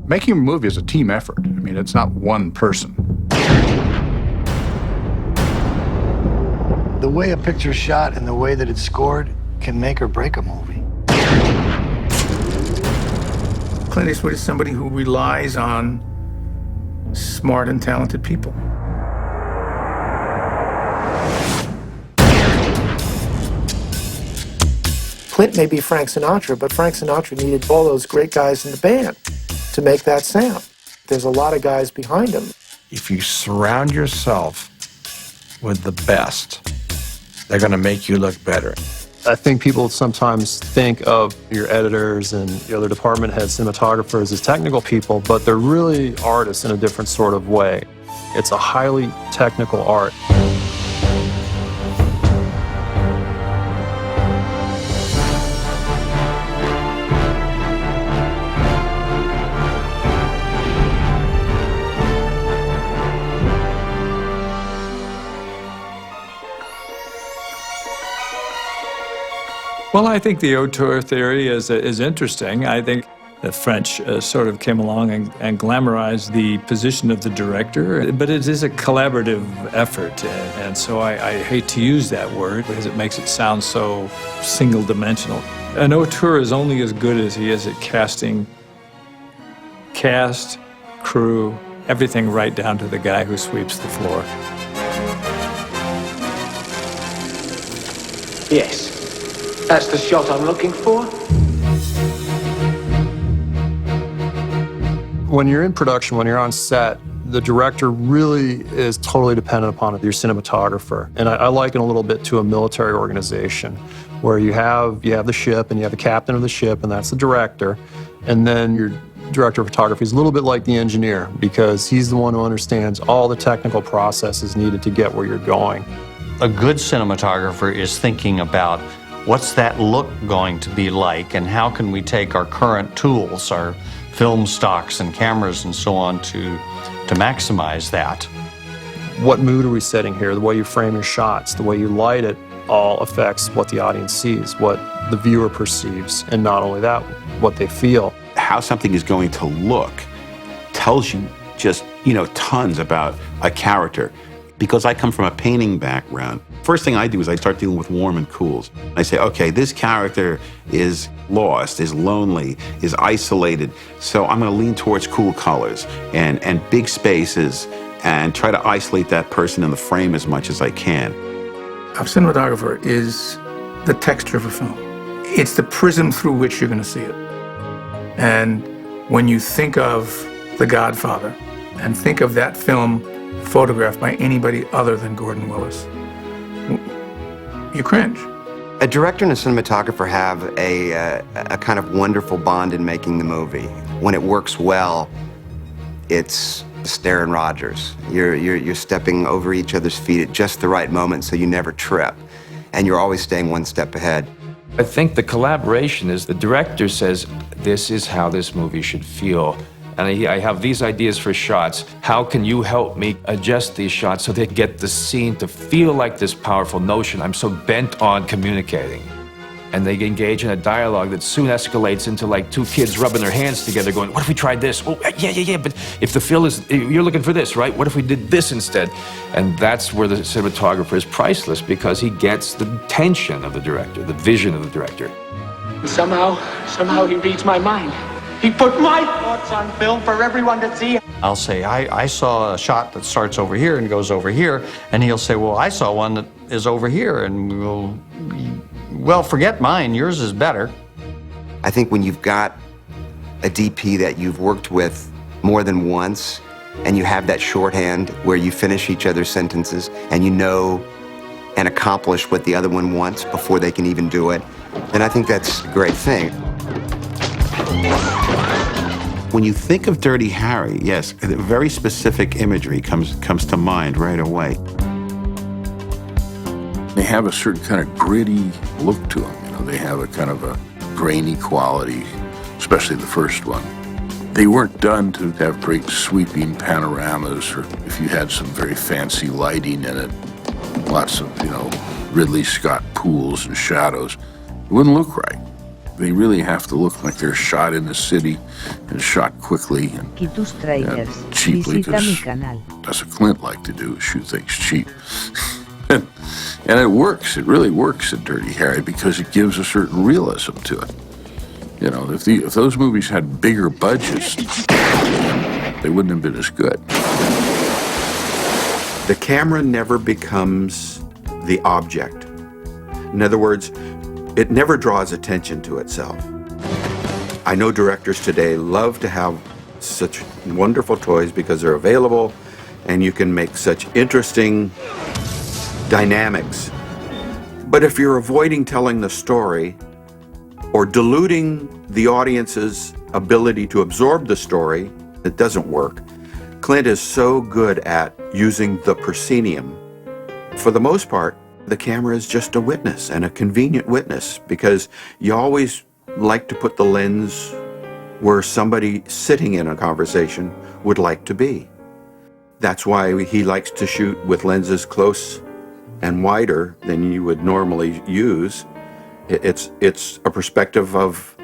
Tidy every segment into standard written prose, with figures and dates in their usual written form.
Making a movie is a team effort. I mean, it's not one person. The way a picture's shot and the way that it's scored can make or break a movie. Clint Eastwood is somebody who relies on smart and talented people. Clint may be Frank Sinatra, but Frank Sinatra needed all those great guys in the band to make that sound. There's a lot of guys behind him. If you surround yourself with the best, they're going to make you look better. I think people sometimes think of your editors and your other department heads, cinematographers, as technical people, but they're really artists in a different sort of way. It's a highly technical art. Well, I think the auteur theory is interesting. I think the French sort of came along and glamorized the position of the director, but it is a collaborative effort, and so I hate to use that word because it makes it sound so single-dimensional. An auteur is only as good as he is at casting cast, crew, everything right down to the guy who sweeps the floor. Yes. That's the shot I'm looking for. When you're in production, when you're on set, the director really is totally dependent upon your cinematographer. And I liken a little bit to a military organization where you have the ship and you have the captain of the ship, and that's the director. And then your director of photography is a little bit like the engineer because he's the one who understands all the technical processes needed to get where you're going. A good cinematographer is thinking about what's that look going to be like, and how can we take our current tools, our film stocks and cameras and so on, to maximize that. What mood are we setting here? The way you frame your shots, the way you light it, all affects what the audience sees, what the viewer perceives, and not only that, what they feel. How something is going to look tells you just, tons about a character. Because I come from a painting background, first thing I do is I start dealing with warm and cools. I say, okay, this character is lost, is lonely, is isolated, so I'm going to lean towards cool colors and big spaces and try to isolate that person in the frame as much as I can. A cinematographer is the texture of a film. It's the prism through which you're going to see it. And when you think of The Godfather and think of that film photographed by anybody other than Gordon Willis, you cringe. A director and a cinematographer have a kind of wonderful bond in making the movie. When it works well, it's Stair and Rogers. You're stepping over each other's feet at just the right moment so you never trip, and you're always staying one step ahead. I think the collaboration is the director says, this is how this movie should feel. And I have these ideas for shots. How can you help me adjust these shots so they get the scene to feel like this powerful notion I'm so bent on communicating? And they engage in a dialogue that soon escalates into like two kids rubbing their hands together going, what if we tried this? Oh, yeah, but if the feel is, you're looking for this, right? What if we did this instead? And that's where the cinematographer is priceless because he gets the tension of the director, the vision of the director. Somehow he reads my mind. He put my thoughts on film for everyone to see. I'll say, I saw a shot that starts over here and goes over here, and he'll say, well, I saw one that is over here, and we'll, well, forget mine, yours is better. I think when you've got a DP that you've worked with more than once, and you have that shorthand where you finish each other's sentences, and you know and accomplish what the other one wants before they can even do it, then I think that's a great thing. When you think of Dirty Harry, yes, very specific imagery comes to mind right away. They have a certain kind of gritty look to them. They have a kind of a grainy quality, especially the first one. They weren't done to have great sweeping panoramas, or if you had some very fancy lighting in it, lots of, Ridley Scott pools and shadows, it wouldn't look right. They really have to look like they're shot in the city and shot quickly and cheaply, because that's what Clint liked to do, shoot things cheap. and it works. It really works in Dirty Harry because it gives a certain realism to it. You know, if those movies had bigger budgets, they wouldn't have been as good. The camera never becomes the object. In other words, it never draws attention to itself. I know directors today love to have such wonderful toys because they're available and you can make such interesting dynamics. But if you're avoiding telling the story or diluting the audience's ability to absorb the story, it doesn't work. Clint is so good at using the proscenium. For the most part, the camera is just a witness, and a convenient witness, because you always like to put the lens where somebody sitting in a conversation would like to be. That's why he likes to shoot with lenses close and wider than you would normally use. It's a perspective of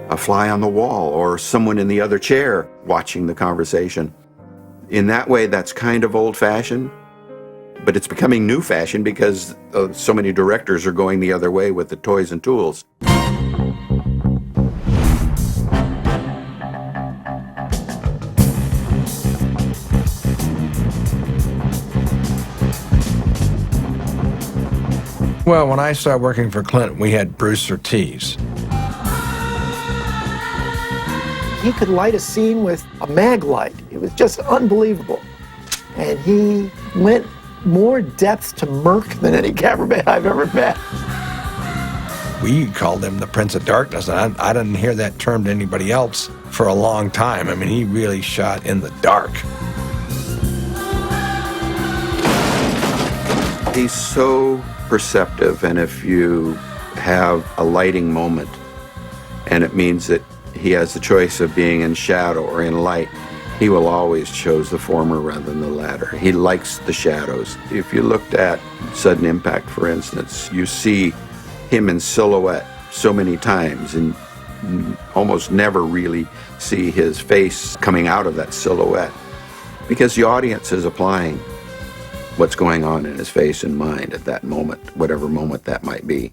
a fly on the wall or someone in the other chair watching the conversation. In that way, that's kind of old-fashioned, but it's becoming new-fashioned because so many directors are going the other way with the toys and tools. Well, when I started working for Clint, we had Bruce Ortiz. He could light a scene with a mag light. It was just unbelievable. And he went more depth to murk than any cameraman I've ever met. We called him the Prince of Darkness, and I didn't hear that term to anybody else for a long time. I mean, he really shot in the dark. He's so perceptive, and if you have a lighting moment, and it means that he has the choice of being in shadow or in light, he will always choose the former rather than the latter. He likes the shadows. If you looked at Sudden Impact, for instance, you see him in silhouette so many times and almost never really see his face coming out of that silhouette because the audience is applying what's going on in his face and mind at that moment, whatever moment that might be.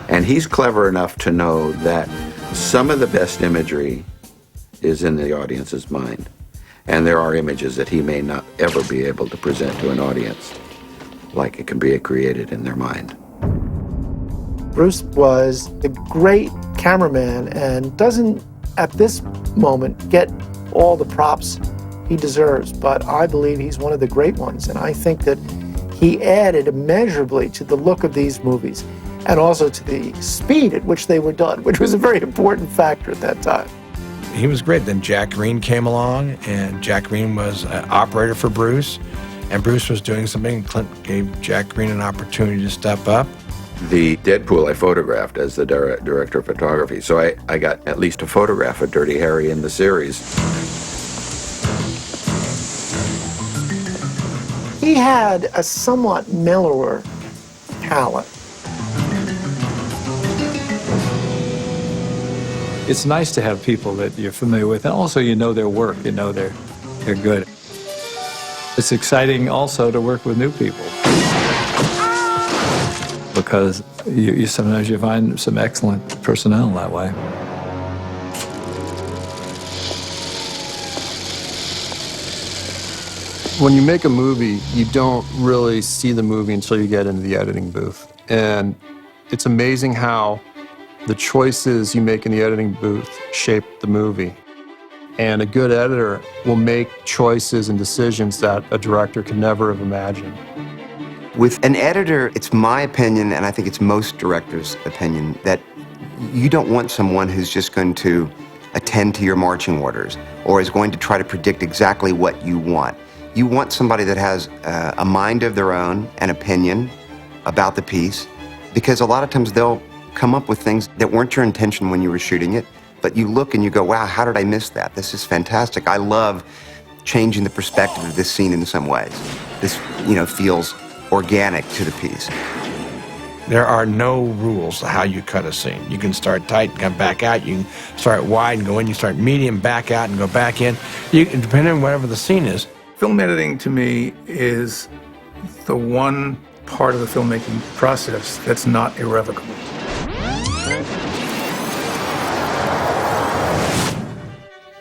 And he's clever enough to know that some of the best imagery is in the audience's mind. And there are images that he may not ever be able to present to an audience, like it can be created in their mind. Bruce was a great cameraman and doesn't, at this moment, get all the props he deserves, but I believe he's one of the great ones, and I think that he added immeasurably to the look of these movies and also to the speed at which they were done, which was a very important factor at that time. He was great. Then Jack Green came along, and Jack Green was an operator for Bruce, and Bruce was doing something, and Clint gave Jack Green an opportunity to step up. The Deadpool I photographed as the director of photography, so I got at least a photograph of Dirty Harry in the series. He had a somewhat mellower talent. It's nice to have people that you're familiar with, and also you know their work, you know they're good. It's exciting also to work with new people because you sometimes you find some excellent personnel that way. When you make a movie, you don't really see the movie until you get into the editing booth. And it's amazing how the choices you make in the editing booth shape the movie. And a good editor will make choices and decisions that a director could never have imagined. With an editor, it's my opinion, and I think it's most directors' opinion, that you don't want someone who's just going to attend to your marching orders or is going to try to predict exactly what you want. You want somebody that has a mind of their own, an opinion about the piece, because a lot of times they'll come up with things that weren't your intention when you were shooting it, but you look and you go, wow, how did I miss that? This is fantastic. I love changing the perspective of this scene in some ways. This, feels organic to the piece. There are no rules to how you cut a scene. You can start tight and come back out. You can start wide and go in. You start medium, back out and go back in. Depending on whatever the scene is. Film editing to me is the one part of the filmmaking process that's not irrevocable.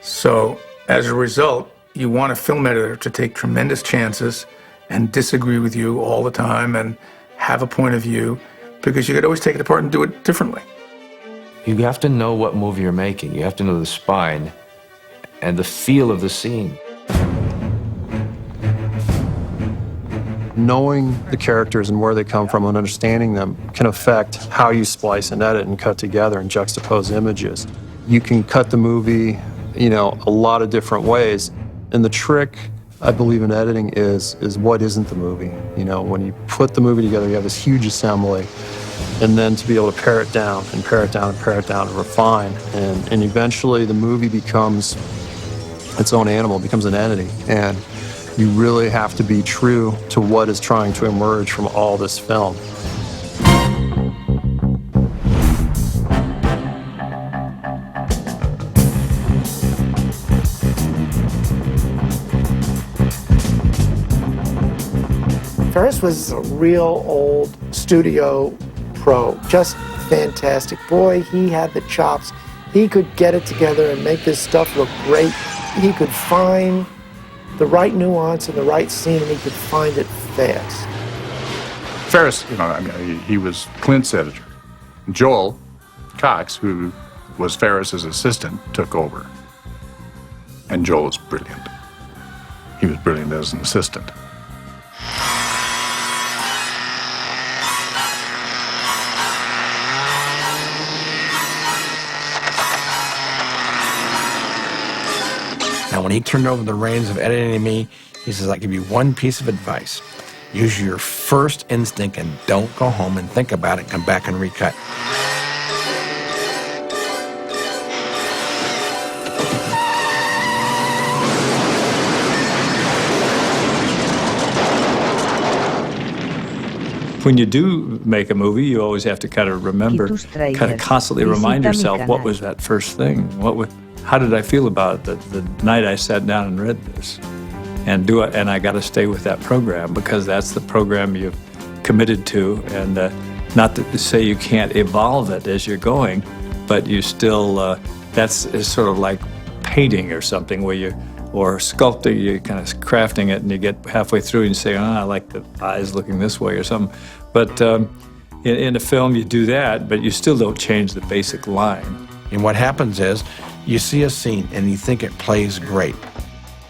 So, as a result, you want a film editor to take tremendous chances and disagree with you all the time and have a point of view, because you could always take it apart and do it differently. You have to know what movie you're making. You have to know the spine and the feel of the scene. Knowing the characters and where they come from and understanding them can affect how you splice and edit and cut together and juxtapose images. You can cut the movie, a lot of different ways. And the trick, I believe, in editing is what isn't the movie. When you put the movie together, you have this huge assembly, and then to be able to pare it down and pare it down and pare it down and refine. And eventually the movie becomes its own animal, becomes an entity. And you really have to be true to what is trying to emerge from all this film. Ferris was a real old studio pro, just fantastic. Boy, he had the chops. He could get it together and make this stuff look great. He could find the right nuance and the right scene, and he could find it fast. Ferris, he was Clint's editor. Joel Cox, who was Ferris's assistant, took over. And Joel was brilliant. He was brilliant as an assistant. Now, when he turned over the reins of editing to me, he says, I give you one piece of advice. Use your first instinct and don't go home and think about it. Come back and recut. When you do make a movie, you always have to kind of remember, kind of constantly remind yourself, what was that first thing? How did I feel about it the night I sat down and read this? And I got to stay with that program, because that's the program you've committed to. And not to say you can't evolve it as you're going, but you still, that's sort of like painting or something, or sculpting, you're kind of crafting it, and you get halfway through and you say, I like the eyes looking this way or something. But in a film, you do that, but you still don't change the basic line. And what happens is, you see a scene and you think it plays great.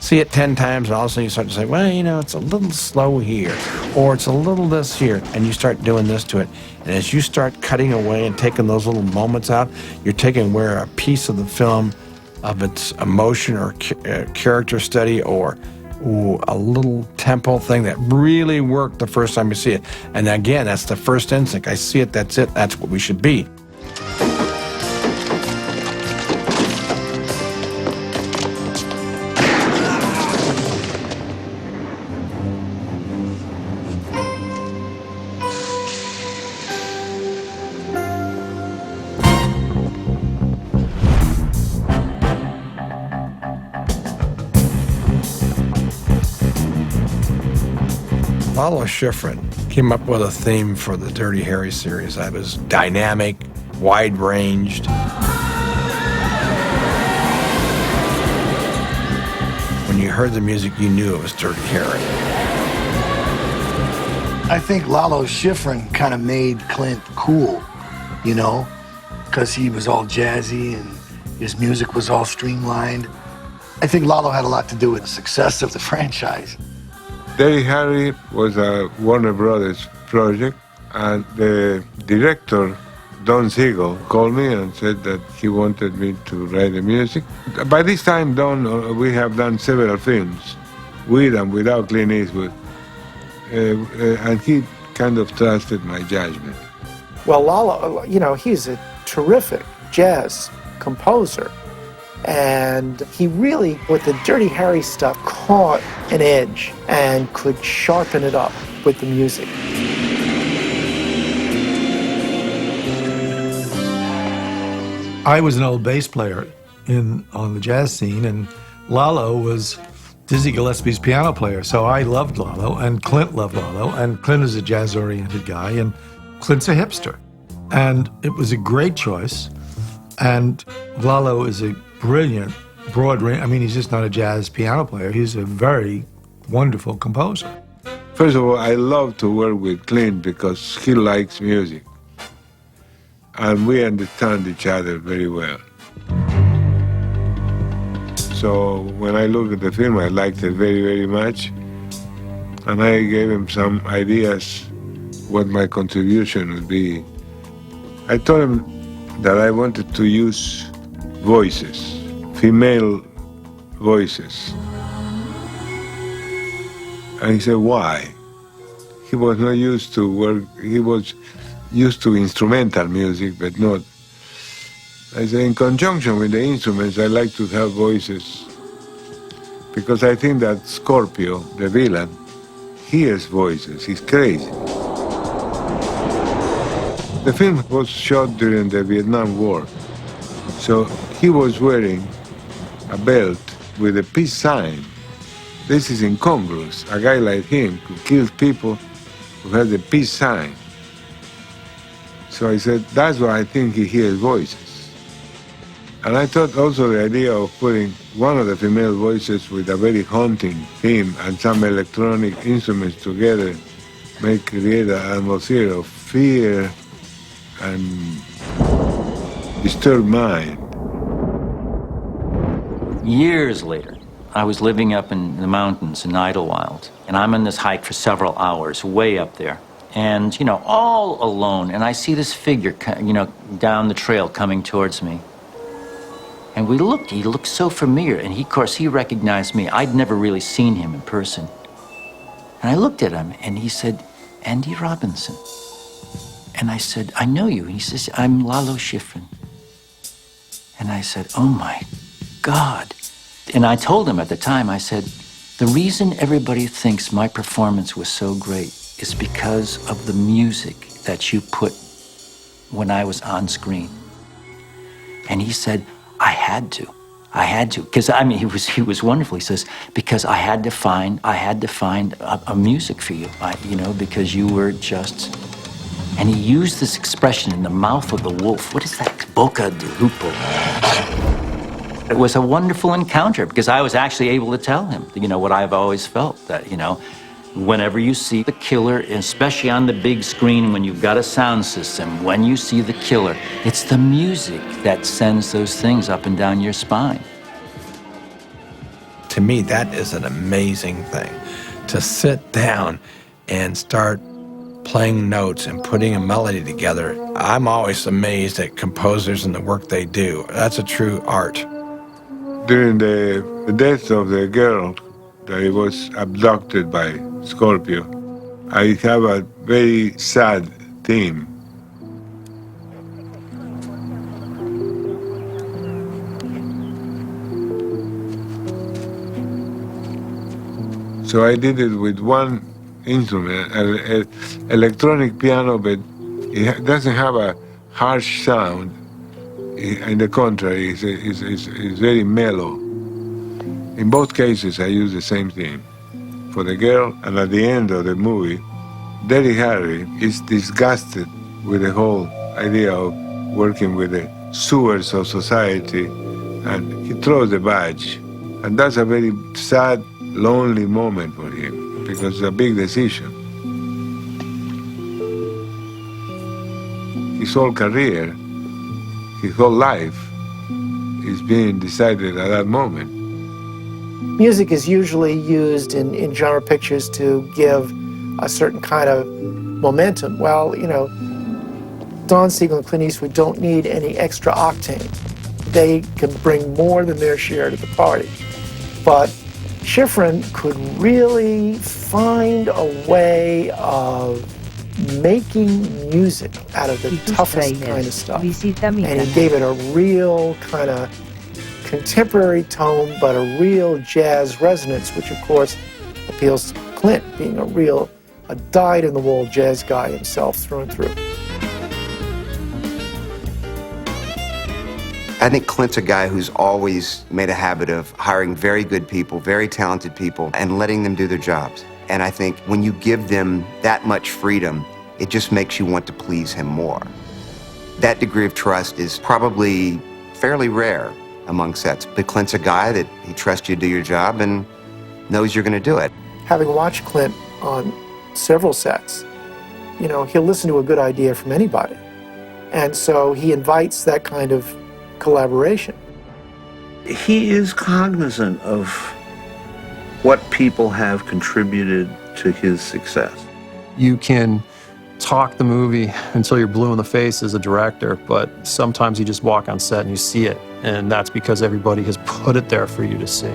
See it 10 times and all of a sudden you start to say, well, it's a little slow here, or it's a little this here, and you start doing this to it. And as you start cutting away and taking those little moments out, you're taking away a piece of the film of its emotion or character study, or a little tempo thing that really worked the first time you see it. And again, that's the first instinct. I see it, that's what we should be. Lalo Schifrin came up with a theme for the Dirty Harry series. I was dynamic, wide-ranged. When you heard the music, you knew it was Dirty Harry. I think Lalo Schifrin kind of made Clint cool, because he was all jazzy and his music was all streamlined. I think Lalo had a lot to do with the success of the franchise. Dirty Harry was a Warner Brothers project, and the director, Don Siegel, called me and said that he wanted me to write the music. By this time, we have done several films, with and without Clint Eastwood, and he kind of trusted my judgment. Well, Lalo, he's a terrific jazz composer. And he really, with the Dirty Harry stuff, caught an edge and could sharpen it up with the music. I was an old bass player on the jazz scene, and Lalo was Dizzy Gillespie's piano player, so I loved Lalo, and Clint loved Lalo, and Clint is a jazz-oriented guy, and Clint's a hipster. And it was a great choice, and Lalo is a brilliant, broad range. I mean, he's just not a jazz piano player, he's a very wonderful composer. First of all, I love to work with Clint because he likes music, and we understand each other very well. So when I look at the film, I liked it very, very much, and I gave him some ideas what my contribution would be. I told him that I wanted to use voices, female voices. And he said, why? He was not used to work, he was used to instrumental music, but not. I said, in conjunction with the instruments, I like to have voices, because I think that Scorpio, the villain, hears voices, he's crazy. The film was shot during the Vietnam War, so he was wearing a belt with a peace sign. This is incongruous. A guy like him who kills people who has a peace sign. So I said, that's why I think he hears voices. And I thought also the idea of putting one of the female voices with a very haunting theme and some electronic instruments together may create an atmosphere of fear and disturbed mind. Years later, I was living up in the mountains in Idlewild, and I'm on this hike for several hours, way up there. And, you know, all alone, and I see this figure, you know, down the trail coming towards me. And we looked, he looked so familiar, and he, of course, he recognized me. I'd never really seen him in person. And I looked at him, and he said, Andy Robinson. And I said, I know you. And he says, I'm Lalo Schifrin. And I said, oh my God. And I told him at the time, I said, the reason everybody thinks my performance was so great is because of the music that you put when I was on screen. And he said, I had to, because I mean, he was wonderful. He says, because I had to find a music for you, you know, because you were just, and he used this expression in the mouth of the wolf. What is that? Boca de lupo. It was a wonderful encounter because I was actually able to tell him, you know, what I've always felt, that, you know, whenever you see the killer, especially on the big screen when you've got a sound system, when you see the killer, it's the music that sends those things up and down your spine. To me, that is an amazing thing, to sit down and start playing notes and putting a melody together. I'm always amazed at composers and the work they do. That's a true art. During the death of the girl that was abducted by Scorpio, I have a very sad theme. So I did it with one instrument, an electronic piano, but it doesn't have a harsh sound. In the contrary, it's very mellow. In both cases, I use the same theme. For the girl, and at the end of the movie, Dirty Harry is disgusted with the whole idea of working with the sewers of society, and he throws the badge. And that's a very sad, lonely moment for him, because it's a big decision. His whole career, his whole life is being decided at that moment. Music is usually used in genre pictures to give a certain kind of momentum. Well, you know, Don Siegel and Clint Eastwood don't need any extra octane. They can bring more than their share to the party. But Schifrin could really find a way of making music out of the toughest kind of stuff. And he gave it a real kind of contemporary tone, but a real jazz resonance, which of course appeals to Clint, being a dyed-in-the-wool jazz guy himself through and through. I think Clint's a guy who's always made a habit of hiring very good people, very talented people, and letting them do their jobs. And I think when you give them that much freedom, it just makes you want to please him more. That degree of trust is probably fairly rare among sets, but Clint's a guy that he trusts you to do your job and knows you're going to do it. Having watched Clint on several sets, you know, he'll listen to a good idea from anybody. And so he invites that kind of collaboration. He is cognizant of what people have contributed to his success. You can talk the movie until you're blue in the face as a director, but sometimes you just walk on set and you see it, and that's because everybody has put it there for you to see.